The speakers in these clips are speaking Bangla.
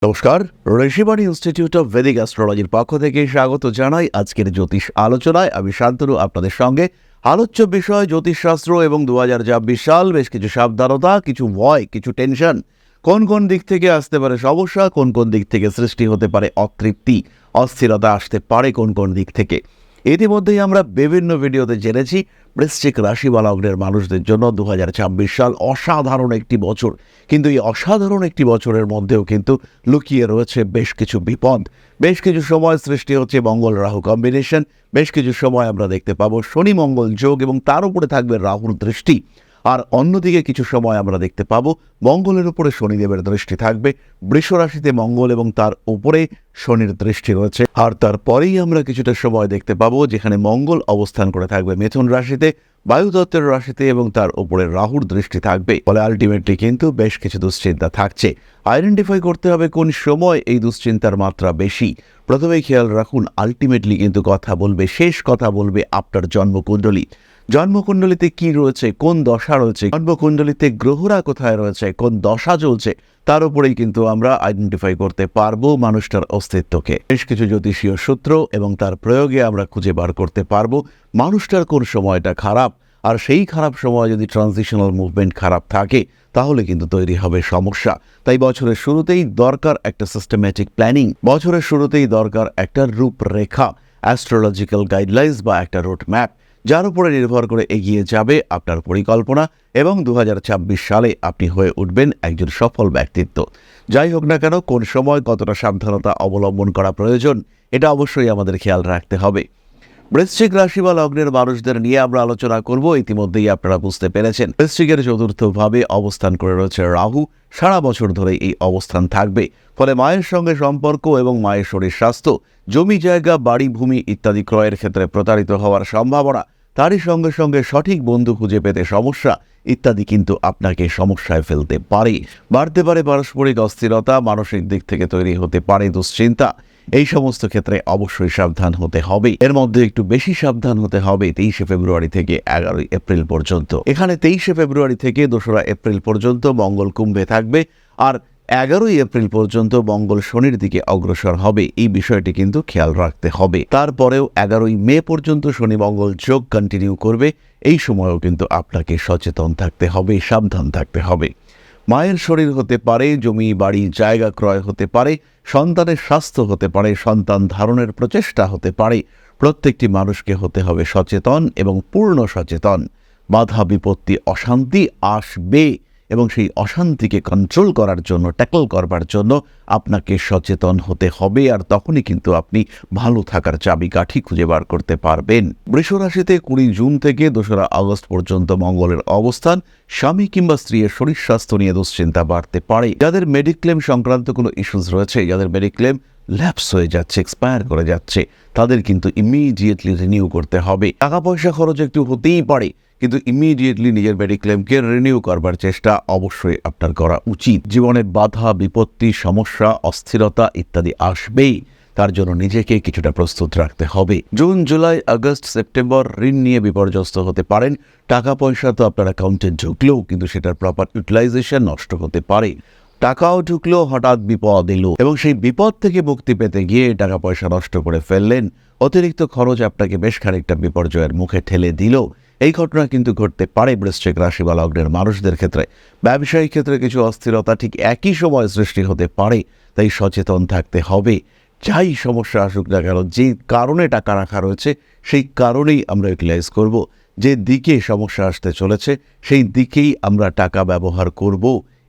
নমস্কার, ঋষিবাণী ইনস্টিটিউট অফ ভেদিক অ্যাস্ট্রোলজির পক্ষ থেকে স্বাগত জানাই আজকের জ্যোতিষ আলোচনায়। আমি শান্তনু আপনাদের সঙ্গে। আলোচ্য বিষয় জ্যোতিষশাস্ত্র এবং 2024 সাল। বেশ কিছু সাবধানতা, কিছু ভয়, কিছু টেনশন, কোন কোন দিক থেকে আসতে পারে সমস্যা, কোন কোন দিক থেকে সৃষ্টি হতে পারে অতৃপ্তি, অস্থিরতা আসতে পারে কোন কোন দিক থেকে। ইতিমধ্যেই আমরা বিভিন্ন ভিডিওতে জেনেছি বৃশ্চিক রাশি বা লগ্নের মানুষদের জন্য 2026 সাল অসাধারণ একটি বছর। কিন্তু এই অসাধারণ একটি বছরের মধ্যেও কিন্তু লুকিয়ে রয়েছে বেশ কিছু বিপদ। বেশ কিছু সময় সৃষ্টি হচ্ছে মঙ্গল রাহু কম্বিনেশন, বেশ কিছু সময় আমরা দেখতে পাবো শনি মঙ্গল যোগ এবং তার উপরে থাকবে রাহুর দৃষ্টি। আর অন্যদিকে কিছু সময় আমরা দেখতে পাবো মঙ্গলের উপরে শনিদেবের দৃষ্টি থাকবে, বৃষ রাশিতে মঙ্গল এবং তার উপরে শনির দৃষ্টি রয়েছে। আর তারপরেই আমরা কিছুটা সময় দেখতে পাবো যেখানে মঙ্গল অবস্থান করে থাকবে মিথুন রাশিতে, বায়ুতত্ত্বের রাশিতে এবং তার উপরে রাহুর দৃষ্টি থাকবে। ফলে আলটিমেটলি কিন্তু বেশ কিছু দুশ্চিন্তা থাকছে। আইডেন্টিফাই করতে হবে কোন সময় এই দুশ্চিন্তার মাত্রা বেশি। প্রথমেই খেয়াল রাখুন, আলটিমেটলি কিন্তু শেষ কথা বলবে আপনার জন্মকুণ্ডলী। জন্মকুণ্ডলিতে কি রয়েছে, কোন দশা রয়েছে, জন্মকুণ্ডলিতে গ্রহরা কোথায় রয়েছে, কোন দশা চলছে, তার উপরেই কিন্তু আমরা আইডেন্টিফাই করতে পারবো মানুষটার অস্তিত্বকে। বেশ কিছু জ্যোতিষীয় সূত্র এবং তার প্রয়োগে আমরা খুঁজে বার করতে পারবো মানুষটার কোন সময়টা খারাপ। আর সেই খারাপ সময় যদি ট্রানজিশনাল মুভমেন্ট খারাপ থাকে তাহলে কিন্তু তৈরি হবে সমস্যা। তাই বছরের শুরুতেই দরকার একটা সিস্টেম্যাটিক প্ল্যানিং, বছরের শুরুতেই দরকার একটা রূপরেখা, অ্যাস্ট্রোলজিক্যাল গাইডলাইন্স বা একটা রুট ম্যাপ, যার উপরে নির্ভর করে এগিয়ে যাবে আপনার পরিকল্পনা এবং 2026 সালে আপনি হয়ে উঠবেন একজন সফল ব্যক্তিত্ব। যাই হোক না কেন, কোন সময় কতটা সাবধানতা অবলম্বন করা প্রয়োজন এটা অবশ্যই আমাদের খেয়াল রাখতে হবে। বৃশ্চিক রাশি বা লগ্নের মানুষদের নিয়ে আমরা আলোচনা করব। ইতিমধ্যেই আপনারা বুঝতে পেরেছেন বৃশ্চিকের চতুর্থ ভাবে অবস্থান করে রয়েছে রাহু। সারা বছর ধরে এই অবস্থান থাকবে। ফলে মায়ের সঙ্গে সম্পর্ক এবং মায়ের শরীর স্বাস্থ্য, জমি জায়গা বাড়ি ভূমি ইত্যাদি ক্রয়ের ক্ষেত্রে প্রতারিত হওয়ার সম্ভাবনা, তারই সঙ্গে সঙ্গে সঠিক বন্ধু খুঁজে পেতে সমস্যা ইত্যাদি কিন্তু আপনাকে সমস্যায় ফেলতে পারে। বাড়তে পারে পারস্পরিক অস্থিরতা, মানসিক দিক থেকে তৈরি হতে পারে দুশ্চিন্তা। এই সমস্ত ক্ষেত্রে অবশ্যই সাবধান হতে হবে। এর মধ্যে একটু বেশি সাবধান হতে হবে 23 ফেব্রুয়ারি থেকে 11 এপ্রিল পর্যন্ত। এখানে 23 ফেব্রুয়ারি থেকে 2 এপ্রিল পর্যন্ত মঙ্গল কুম্ভে থাকবে, আর 11 এপ্রিল পর্যন্ত মঙ্গল শনির দিকে অগ্রসর হবে। এই বিষয়টি কিন্তু খেয়াল রাখতে হবে। তারপরেও 11 মে পর্যন্ত শনি মঙ্গল যোগ কন্টিনিউ করবে। এই সময়ও কিন্তু আপনাকে সচেতন থাকতে হবে, সাবধান থাকতে হবে। মায়ের শরীর হতে পারে, জমি বাড়ি জায়গা ক্রয় হতে পারে, সন্তানের স্বাস্থ্য হতে পারে, সন্তান ধারণের প্রচেষ্টা হতে পারে। প্রত্যেকটি মানুষকে হতে হবে সচেতন এবং পূর্ণ সচেতন। বাধা বিপত্তি অশান্তি আসবে এবং সেই অশান্তিকে কন্ট্রোল করার জন্য, ট্যাকল করবার জন্য আপনাকে সচেতন হতে হবে। আর তখনই কিন্তু আপনি ভালো থাকার চাবিকাঠি খুঁজে বার করতে পারবেন। বৃষ রাশিতে 20 জুন থেকে 2 আগস্ট পর্যন্ত মঙ্গলের অবস্থান। স্বামী কিংবা স্ত্রীর শরীর স্বাস্থ্য নিয়ে দুশ্চিন্তা বাড়তে পারে। যাদের মেডিক্লেম সংক্রান্ত কোনো ইস্যুস রয়েছে, যাদের মেডিক্লেম ল্যাপস হয়ে যাচ্ছে, এক্সপায়ার করে যাচ্ছে, তাদের কিন্তু ইমিডিয়েটলি রিনিউ করতে হবে। টাকা পয়সা খরচ একটু হতেই পারে, কিন্তু ইমিডিয়েটলি নিজের মেডিক্লেমকে রিনিউ করবার চেষ্টা অবশ্যই আপনার করা উচিত। জীবনের বাধা বিপত্তি সমস্যা অস্থিরতা ইত্যাদি আসবেই, তার জন্য নিজেকে কিছুটা প্রস্তুত রাখতে হবে। জুন জুলাই আগস্ট সেপ্টেম্বর ঋণ নিয়ে বিপর্যস্ত হতে পারেন। টাকা পয়সা তো আপনার অ্যাকাউন্টে ঢুকলেও কিন্তু সেটার প্রপার ইউটিলাইজেশন নষ্ট হতে পারে। টাকাও ঢুকলো, হঠাৎ বিপদ এলো এবং সেই বিপদ থেকে মুক্তি পেতে গিয়ে টাকা পয়সা নষ্ট করে ফেললেন। অতিরিক্ত খরচ আপনাকে বেশ খানিকটা বিপর্যয়ের মুখে ঠেলে দিল। এই ঘটনা কিন্তু ঘটতে পারে বৃশ্চিক রাশি বা লগ্নের মানুষদের ক্ষেত্রে। ব্যবসায়িক ক্ষেত্রে কিছু অস্থিরতা ঠিক একই সময় সৃষ্টি হতে পারে, তাই সচেতন থাকতে হবে। যাই সমস্যা আসুক না কেন, যে কারণে টাকা রাখা রয়েছে সেই কারণেই আমরা ইউটিলাইজ করব। যে দিকে সমস্যা আসতে চলেছে সেই দিকেই আমরা টাকা ব্যবহার করব।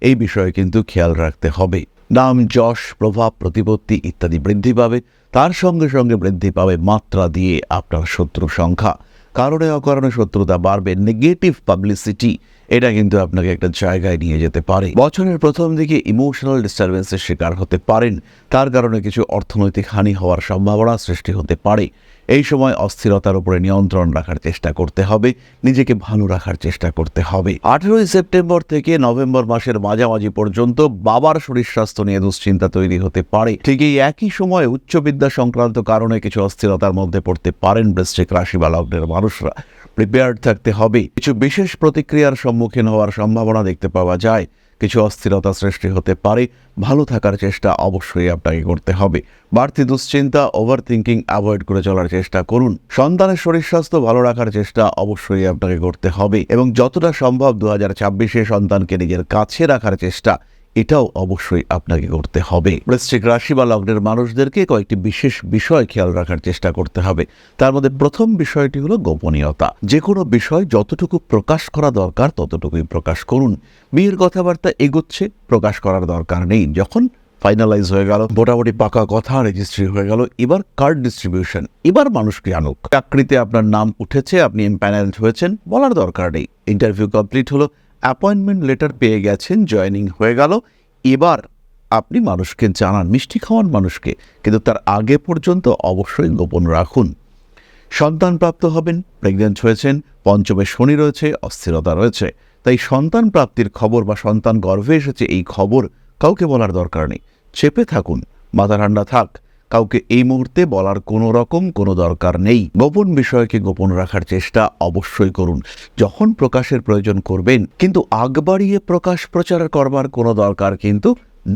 এই বিষয়ে কিন্তু খেয়াল রাখতে হবে। নাম যশ প্রভাব প্রতিপত্তি ইত্যাদি বৃদ্ধি পাবে। তার সঙ্গে সঙ্গে বৃদ্ধি পাবে মাত্রা দিয়ে আপনার শত্রু সংখ্যা। কারণে অকারণে শত্রুতা বাড়বে। নেগেটিভ পাবলিসিটি এটা কিন্তু আপনাকে একটা জায়গায় নিয়ে যেতে পারে। বছরের প্রথম দিকে ইমোশনাল ডিস্টারবেন্সের শিকার হতে পারেন। তার কারণে কিছু অর্থনৈতিক হানি হওয়ার সম্ভাবনা সৃষ্টি হতে পারে। এই সময় অস্থিরতার উপরে নিয়ন্ত্রণ রাখার চেষ্টা করতে হবে, নিজেকে ভালো রাখার চেষ্টা করতে হবে। 18 সেপ্টেম্বর থেকে নভেম্বর মাসের মাঝামাঝি পর্যন্ত বাবার শরীর স্বাস্থ্য নিয়ে দুশ্চিন্তা তৈরি হতে পারে। ঠিক এই একই সময় উচ্চবিদ্যা সংক্রান্ত কারণে কিছু অস্থিরতার মধ্যে পড়তে পারেন বৃশ্চিক রাশি বা লগ্নের মানুষরা। প্রিপেয়ার্ড থাকতে হবে। কিছু বিশেষ প্রতিক্রিয়ার সম্মুখীন হওয়ার সম্ভাবনা দেখতে পাওয়া যায়। কিছু অস্থিরতা সৃষ্টি হতে পারে। ভালো থাকার চেষ্টা অবশ্যই আপনাকে করতে হবে। বাড়তি দুশ্চিন্তা, ওভার থিঙ্কিং অ্যাভয়েড করে চলার চেষ্টা করুন। সন্তানের শরীর স্বাস্থ্য ভালো রাখার চেষ্টা অবশ্যই আপনাকে করতে হবে এবং যতটা সম্ভব 2026-এ সন্তানকে নিজের কাছে রাখার চেষ্টা এটাও অবশ্যই আপনাকে করতে হবে। বৃশ্চিক রাশি বা লগ্নের মানুষদেরকে কয়েকটি বিশেষ বিষয় খেয়াল রাখার চেষ্টা করতে হবে। তার মধ্যে প্রথম বিষয়টি হলো গোপনীয়তা। যে কোনো বিষয় যতটুকু প্রকাশ করা দরকার ততটুকুই প্রকাশ করুন। বিয়ের কথাবার্তা এগোচ্ছে, প্রকাশ করার দরকার নেই। যখন ফাইনালাইজ হয়ে গেল, মোটামুটি পাকা কথা, রেজিস্ট্রি হয়ে গেল, এবার কার্ড ডিস্ট্রিবিউশন, এবার মানুষকে আনুক। চাকরিতে আপনার নাম উঠেছে, আপনি এমপ্যানেলড হয়েছেন, বলার দরকার নেই। ইন্টারভিউ কমপ্লিট হলো, অ্যাপয়েন্টমেন্ট লেটার পেয়ে গেছেন, জয়েনিং হয়ে গেল, এবার আপনি মানুষকে জানান, মিষ্টি খাওয়ান মানুষকে, কিন্তু তার আগে পর্যন্ত অবশ্যই গোপন রাখুন। সন্তান প্রাপ্ত হবেন, প্রেগনেন্ট হয়েছেন, পঞ্চমে শনি রয়েছে, অস্থিরতা রয়েছে, তাই সন্তান প্রাপ্তির খবর বা সন্তান গর্ভে এসেছে এই খবর কাউকে বলার দরকার নেই। চেপে থাকুন, মাথা ঠান্ডা থাক, কাউকে এই মুহূর্তে বলার কোনো দরকার নেই। গোপন বিষয়কে গোপন রাখার চেষ্টা অবশ্যই করুন। যখন প্রকাশের প্রয়োজন করবেন, কিন্তু আগ বাড়িয়ে প্রকাশ প্রচার করবার কোনো দরকার কিন্তু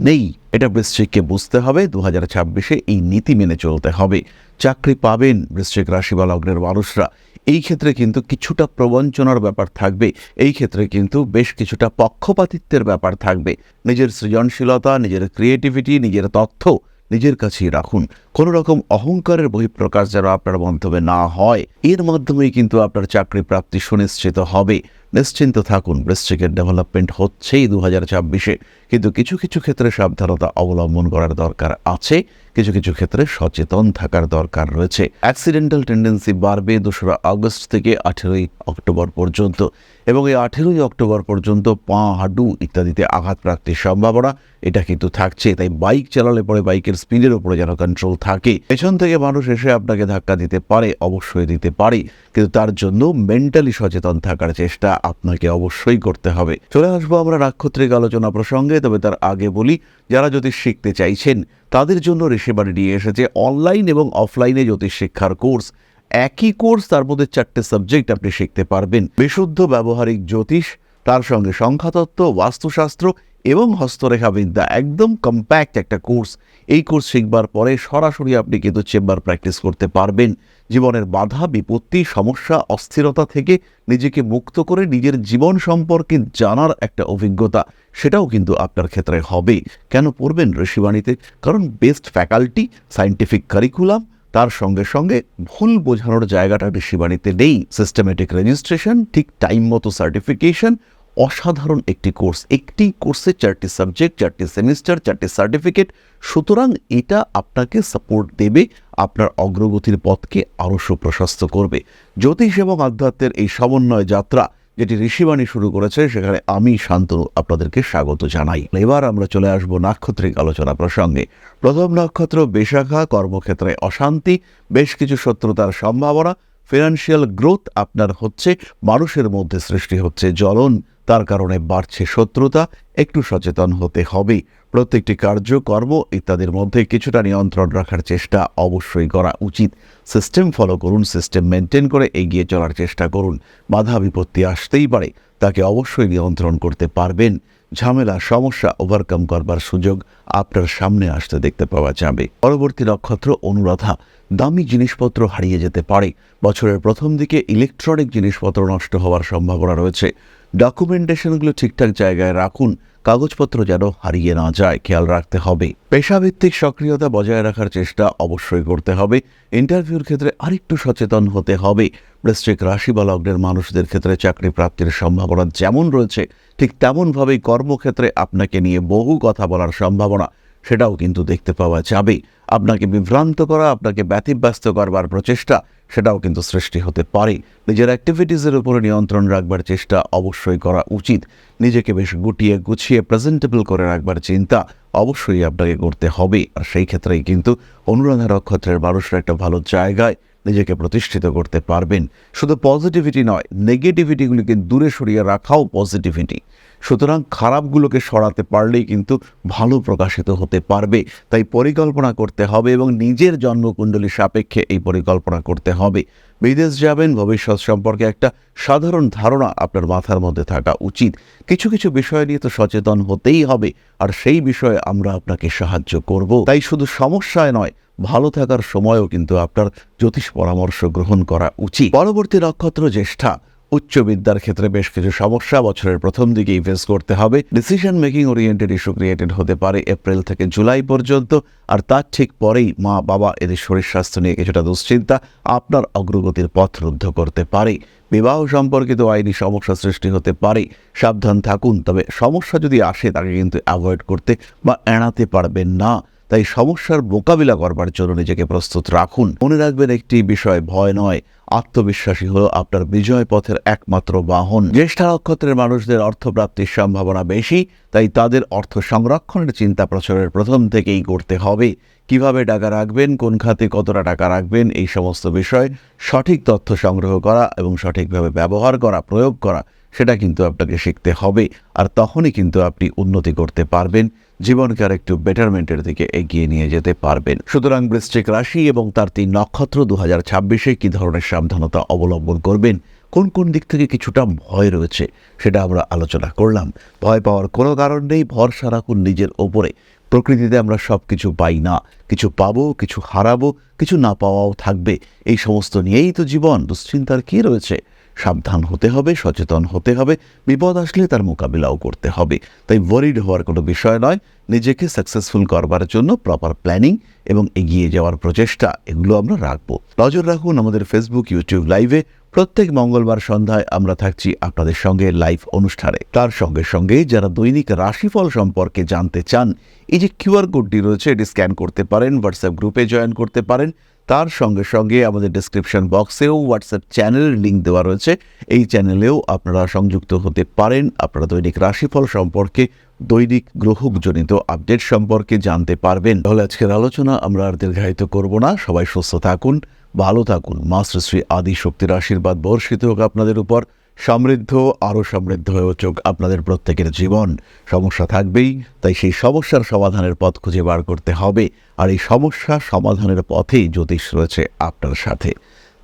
নেই। এটা বৃশ্চিককে বুঝতে হবে। 2026-এ এই নীতি মেনে চলতে হবে। চাকরি পাবেন বৃশ্চিক রাশি বা লগ্নের মানুষরা। এই ক্ষেত্রে কিন্তু কিছুটা প্রবঞ্চনার ব্যাপার থাকবে, এই ক্ষেত্রে কিন্তু বেশ কিছুটা পক্ষপাতিত্বের ব্যাপার থাকবে। নিজের সৃজনশীলতা, নিজের ক্রিয়েটিভিটি, নিজের তথ্য নিজের কাছেই রাখুন। কোনো রকম অহংকারের বহিঃপ্রকাশ যেন আপনার মাধ্যমে না হয়, এর মাধ্যমেই কিন্তু আপনার চাকরি প্রাপ্তি সুনিশ্চিত হবে। নিশ্চিন্ত থাকুন, বৃশ্চিকের ডেভেলপমেন্ট হচ্ছেই 2026-এ, কিন্তু কিছু কিছু ক্ষেত্রে সাবধানতা অবলম্বন করার দরকার আছে, কিছু কিছু ক্ষেত্রে সচেতন থাকার দরকার রয়েছে। অ্যাক্সিডেন্টাল টেন্ডেন্সি বাড়বে 2রা আগস্ট থেকে 18ই অক্টোবর পর্যন্ত, এবং এই 18ই অক্টোবর পর্যন্ত পা, হাঁটু ইত্যাদিতে আঘাতপ্রাপ্তির সম্ভাবনা এটা কিন্তু থাকছে। তাই বাইক চালালে পরে বাইকের স্পিডের উপরে যেন কন্ট্রোল থাকে। পেছন থেকে মানুষ এসে আপনাকে ধাক্কা দিতে পারে, অবশ্যই দিতে পারে, কিন্তু তার জন্য মেন্টালি সচেতন থাকার চেষ্টা আপনাকে অবশ্যই করতে হবে। চলে আসবো আমরা নাক্ষত্রিক আলোচনা প্রসঙ্গে, তবে তার আগে বলি, যারা জ্যোতিষ শিখতে চাইছেন তাদের জন্য ঋষিবাণী নিয়ে এসেছে অনলাইন এবং অফলাইনে জ্যোতিষ শিক্ষার কোর্স। একই কোর্স, তার মধ্যে 4টে সাবজেক্ট আপনি শিখতে পারবেন। বিশুদ্ধ ব্যবহারিক জ্যোতিষ, তার সঙ্গে সংখ্যাতত্ত্ব, বাস্তুশাস্ত্র এবং হস্তরেখাবিদ্যা, একদম কম্প্যাক্ট একটা কোর্স। এই কোর্স শিখবার পরে সরাসরি আপনি কিন্তু চেম্বার প্র্যাকটিস করতে পারবেন। জীবনের বাধা, বিপত্তি, সমস্যা, অস্থিরতা থেকে নিজেকে মুক্ত করে নিজের জীবন সম্পর্কে জানার একটা অভিজ্ঞতা, সেটাও কিন্তু আপনার ক্ষেত্রে হবে। কেন পড়বেন ঋষিবাণীতে? কারণ বেস্ট ফ্যাকাল্টি, সায়েন্টিফিক কারিকুলাম, তার সঙ্গে সঙ্গে ভুল বোঝানোর জায়গাটা ঋষিবাণীতে নেই। সিস্টেমেটিক রেজিস্ট্রেশন, ঠিক টাইম মতো সার্টিফিকেশন, অসাধারণ একটি কোর্স। একটি কোর্সে 4টি সাবজেক্ট, 4টি সেমিস্টার, 4টি সার্টিফিকেট। সুতরাং এটা আপনাকে সাপোর্ট দেবে, আপনার অগ্রগতির পথকে আরও সুপ্রশস্ত করবে। জ্যোতিষ এবং আধ্যাত্মের এই সমন্বয় যাত্রা যেটি ঋষিবাণী শুরু করেছে, সেখানে আমি শান্তনু আপনাদেরকে স্বাগত জানাই। এবার আমরা চলে আসবো নাক্ষত্রিক আলোচনা প্রসঙ্গে। প্রথম নক্ষত্র বিশাখা, কর্মক্ষেত্রে অশান্তি, বেশ কিছু শত্রুতার সম্ভাবনা, ফিনান্সিয়াল গ্রোথ আপনার হচ্ছে, মানুষের মধ্যে সৃষ্টি হচ্ছে জ্বলন, তার কারণে বাড়ছে শত্রুতা। একটু সচেতন হতে হবে। প্রত্যেকটি কার্যকর্ম ইত্যাদির মধ্যে কিছুটা নিয়ন্ত্রণ রাখার চেষ্টা অবশ্যই করা উচিত। সিস্টেম ফলো করুন, সিস্টেম মেনটেন করে এগিয়ে চলার চেষ্টা করুন। বাধা বিপত্তি আসতেই পারে, তাকে অবশ্যই নিয়ন্ত্রণ করতে পারবেন। ঝামেলা, সমস্যা ওভারকাম করবার সুযোগ আপনার সামনে আসতে দেখতে পাওয়া যাবে। পরবর্তী নক্ষত্র অনুরাধা, দামি জিনিসপত্র হারিয়ে যেতে পারে। বছরের প্রথম দিকে ইলেকট্রনিক জিনিসপত্র নষ্ট হওয়ার সম্ভাবনা রয়েছে। ডকুমেন্টেশনগুলো ঠিকঠাক জায়গায় রাখুন, কাগজপত্র যেন হারিয়ে না যায়, খেয়াল রাখতে হবে। পেশাভিত্তিক সক্রিয়তা বজায় রাখার চেষ্টা অবশ্যই করতে হবে। ইন্টারভিউর ক্ষেত্রে আরেকটু সচেতন হতে হবে। বৃশ্চিক রাশি বা লগ্নের মানুষদের ক্ষেত্রে চাকরি প্রাপ্তির সম্ভাবনা যেমন রয়েছে, ঠিক তেমনভাবেই কর্মক্ষেত্রে আপনাকে নিয়ে বহু কথা বলার সম্ভাবনা সেটাও কিন্তু দেখতে পাওয়া যাবে। আপনাকে বিভ্রান্ত করা, আপনাকে ব্যতিব্যস্ত করবার প্রচেষ্টা সেটাও কিন্তু সৃষ্টি হতে পারে। নিজের অ্যাক্টিভিটিসের উপরে নিয়ন্ত্রণ রাখবার চেষ্টা অবশ্যই করা উচিত। নিজেকে বেশ গুটিয়ে গুছিয়ে প্রেজেন্টেবল করে রাখবার চিন্তা অবশ্যই আপনাকে করতে হবে। আর সেই ক্ষেত্রেই কিন্তু অনুরাধা নক্ষত্রের মানুষরা একটা ভালো জায়গায় নিজেকে প্রতিষ্ঠিত করতে পারবেন। শুধু পজিটিভিটি নয়, নেগেটিভিটিগুলিকে দূরে সরিয়ে রাখাও পজিটিভিটি। সুতরাং খারাপগুলোকে সরাতে পারলেই কিন্তু ভালো প্রকাশিত হতে পারবে। তাই পরিকল্পনা করতে হবে এবং নিজের জন্মকুণ্ডলী সাপেক্ষে এই পরিকল্পনা করতে হবে। বিদেশ যাবেন, ভবিষ্যৎ সম্পর্কে একটা সাধারণ ধারণা আপনার মাথার মধ্যে থাকা উচিত। কিছু কিছু বিষয় নিয়ে তো সচেতন হতেই হবে, আর সেই বিষয়ে আমরা আপনাকে সাহায্য করব। তাই শুধু সমস্যায় নয়, ভালো থাকার সময়ও কিন্তু আপনার জ্যোতিষ পরামর্শ গ্রহণ করা উচিত। পরবর্তী নক্ষত্র জ্যেষ্ঠা। উচ্চ বিদ্যার ক্ষেত্রে বেশ কিছু সমস্যা বছরের প্রথম দিকেই ফেস করতে হবে। Decision making oriented issue created হতে পারে এপ্রিল থেকে জুলাই পর্যন্ত, আর তার ঠিক পরেই মা বাবা এদের শরীর স্বাস্থ্য নিয়ে কিছুটা দুশ্চিন্তা আপনার অগ্রগতির পথ রুদ্ধ করতে পারে। বিবাহ সম্পর্কিত আইনি সমস্যা সৃষ্টি হতে পারে, সাবধান থাকুন। তবে সমস্যা যদি আসে তাকে কিন্তু অ্যাভয়েড করতে বা এড়াতে পারবেন না। তাই সমস্যার মোকাবিলা করবার জন্য নিজেকে প্রস্তুত রাখুন। মনে রাখবেন একটি বিষয়, ভয় নয়, আত্মবিশ্বাসী হলো আপনার বিজয় পথের একমাত্র বাহন। জ্যেষ্ঠা নক্ষত্রের মানুষদের অর্থপ্রাপ্তির সম্ভাবনা বেশি, তাই তাদের অর্থ সংরক্ষণের চিন্তা প্রচারের প্রথম থেকেই করতে হবে। কিভাবে টাকা রাখবেন, কোন খাতে কতটা টাকা রাখবেন, এই সমস্ত বিষয় সঠিক তথ্য সংগ্রহ করা এবং সঠিকভাবে ব্যবহার করা, প্রয়োগ করা, সেটা কিন্তু আপনাকে শিখতে হবে। আর তখনই কিন্তু আপনি উন্নতি করতে পারবেন, জীবনকে আর একটু বেটারমেন্টের দিকে এগিয়ে নিয়ে যেতে পারবেন। সুতরাং বৃশ্চিক রাশি এবং তার 3 নক্ষত্র 2026-এ কী ধরনের সাবধানতা অবলম্বন করবেন, কোন কোন দিক থেকে কিছুটা ভয় রয়েছে, সেটা আমরা আলোচনা করলাম। ভয় পাওয়ার কোনো কারণ নেই, ভরসা রাখুন নিজের ওপরে। প্রকৃতিতে আমরা সব কিছু পাই না, কিছু পাবো, কিছু হারাবো, কিছু না পাওয়াও থাকবে। এই সমস্ত নিয়েই তো জীবন, দুশ্চিন্তার কী রয়েছে? সাবধান হতে হবে, সচেতন হতে হবে, বিপদ আসলে তার মোকাবিলাও করতে হবে। তাই ওয়ারিড হওয়ার কোনো বিষয় নয়। নিজেকে সাকসেসফুল করবার জন্য প্রপার প্ল্যানিং এবং এগিয়ে যাওয়ার প্রচেষ্টা, এগুলো আমরা রাখবো। নজর রাখুন আমাদের ফেসবুক, ইউটিউব লাইভে। প্রত্যেক মঙ্গলবার সন্ধ্যায় আমরা থাকছি আপনাদের সঙ্গে লাইভ অনুষ্ঠানে। তার সঙ্গে সঙ্গে যারা দৈনিক রাশিফল সম্পর্কে জানতে চান, এই যে কিউআর কোডটি রয়েছে, এটি স্ক্যান করতে পারেন, হোয়াটসঅ্যাপ গ্রুপে জয়েন করতে পারেন। তার সঙ্গে সঙ্গে আমাদের ডেসক্রিপশন বক্সেও হোয়াটসঅ্যাপ চ্যানেলের লিঙ্ক দেওয়া রয়েছে, এই চ্যানেলেও আপনারা সংযুক্ত হতে পারেন। আপনারা দৈনিক রাশিফল সম্পর্কে, দৈনিক গ্রহজনিত আপডেট সম্পর্কে জানতে পারবেন। তাহলে আজকের আলোচনা আমরা আর দীর্ঘায়িত করব না। সবাই সুস্থ থাকুন, ভালো থাকুন। মা শ্রী শ্রী আদি শক্তির আশীর্বাদ বর্ষিত হোক আপনাদের উপর। সমৃদ্ধ, আরও সমৃদ্ধ হয়ে উঠুক আপনাদের প্রত্যেকের জীবন। সমস্যা থাকবেই, তাই সেই সমস্যার সমাধানের পথ খুঁজে বার করতে হবে। আর এই সমস্যা সমাধানের পথেই জ্যোতিষ রয়েছে আপনার সাথে।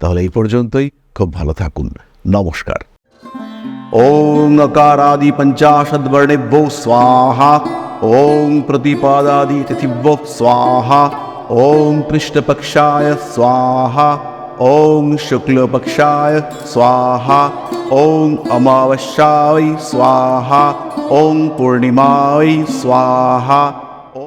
তাহলে এই পর্যন্তই, খুব ভালো থাকুন। নমস্কার। ওং अकारादि पंचाशद्वर्णेभ्यो स्वाहा। ओं प्रतिपादादि तिथिभ्यो स्वाहा। ओं कृष्णपक्षाय स्वाहा। ओं शुक्लपक्षाय स्वाहा। ओं अमावस्याय स्वाहा। ओं पूर्णिमाय स्वाहा।